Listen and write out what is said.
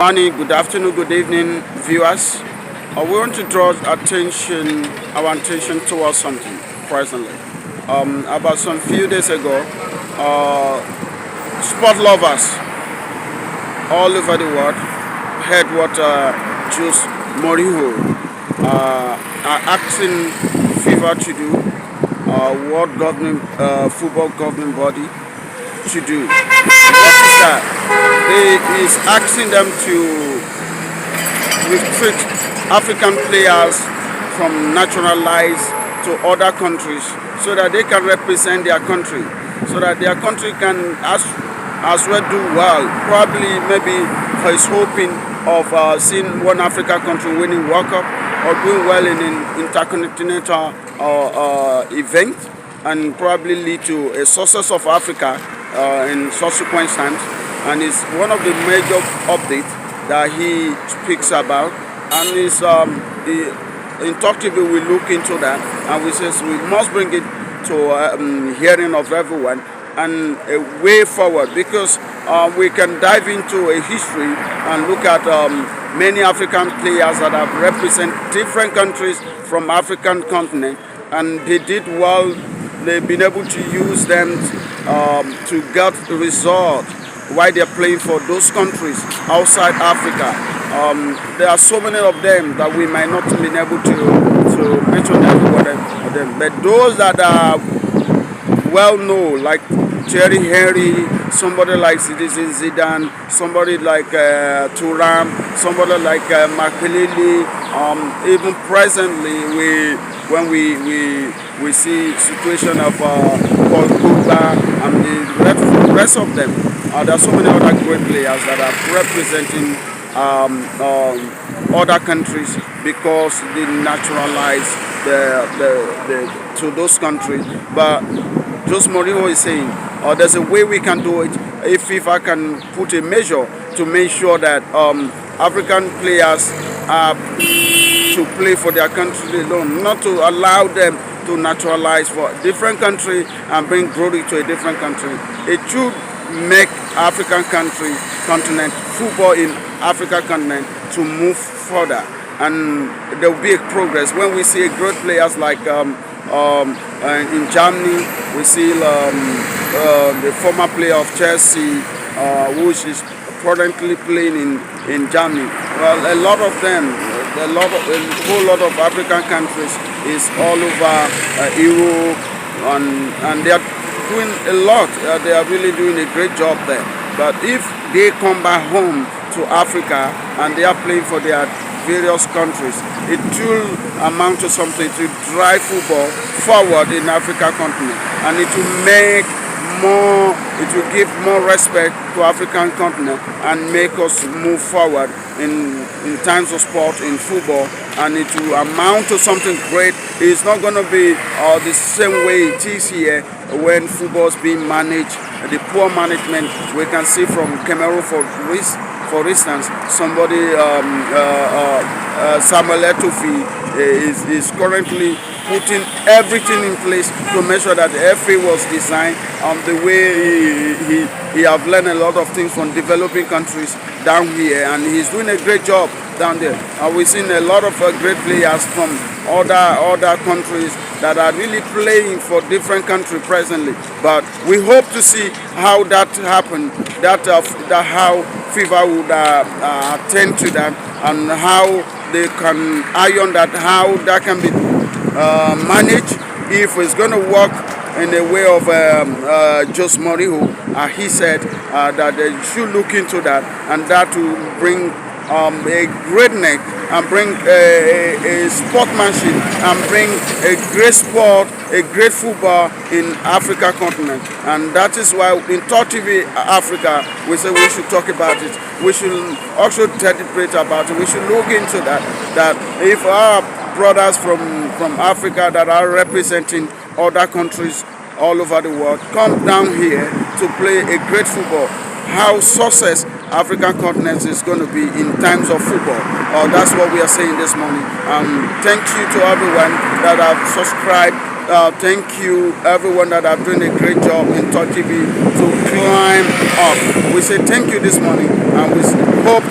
Morning, good afternoon, good evening, viewers. We want to draw our attention towards something presently. About some few days ago, uh, sport lovers all over the world heard what Jose Mourinho are asking FIFA to do, world governing football governing body to do. What is that? He is asking them to restrict African players from naturalized to other countries so that they can represent their country, so that their country can as well do well. Probably, maybe he's hoping of seeing one African country winning World Cup or doing well in an intercontinental event, and probably lead to a success of Africa in subsequent times. And it's one of the major updates that he speaks about. And in Talk TV, we look into that, and we says we must bring it to hearing of everyone and a way forward, because we can dive into a history and look at many African players that have represented different countries from African continent, and they did well. They've been able to use them to get result while they're playing for those countries outside Africa. There are so many of them that we might not be able to mention every one of them. But those that are well known, like Thierry Henry, somebody like Citizen Zidane, somebody like Thuram, somebody like Makelele. Even presently, when we see situation of Paul Pogba and the rest of them, there are so many other great players that are representing other countries because they naturalize to those countries. But Jose Mourinho is saying there's a way we can do it if FIFA can put a measure to make sure that African players are to play for their country alone, not to allow them to naturalize for a different country and bring glory to a different country. It should make African continent, football in Africa continent to move further, and there will be a progress when we see great players like in Germany. We see the former player of Chelsea, who is currently playing in Germany. Well, a whole lot of African countries is all over Europe, and they are doing a lot. They are really doing a great job there. But if they come back home to Africa and they are playing for their various countries, it will amount to something to drive football forward in Africa continent, and it will give more respect to African continent and make us move forward in times of sport, in football, and it will amount to something great. It's not going to be the same way it is here when football is being managed. The poor management we can see from Cameroon, for instance, somebody Samuel Eto'o is currently putting everything in place to make sure that the FA was designed the way he have learned a lot of things from developing countries down here, and he's doing a great job down there. We've seen a lot of great players from other countries that are really playing for different countries presently. But we hope to see how that happen, that how FIFA would attend to that, and how they can iron that, how that can be managed. If it's going to work in the way of Jose Mourinho, he said that they should look into that, and that will bring a greatness and bring a sportsmanship and bring a great sport, a great football in Africa continent. And that is why in Talk TV Africa we say we should talk about it. We should also deliberate about it. We should look into that if our brothers from Africa that are representing other countries all over the world come down here to play a great football, how success African continent is going to be in times of football. That's what we are saying this morning. Thank you to everyone that have subscribed. Thank you everyone that have done a great job in Talk TV to climb up. We say thank you this morning, and we hope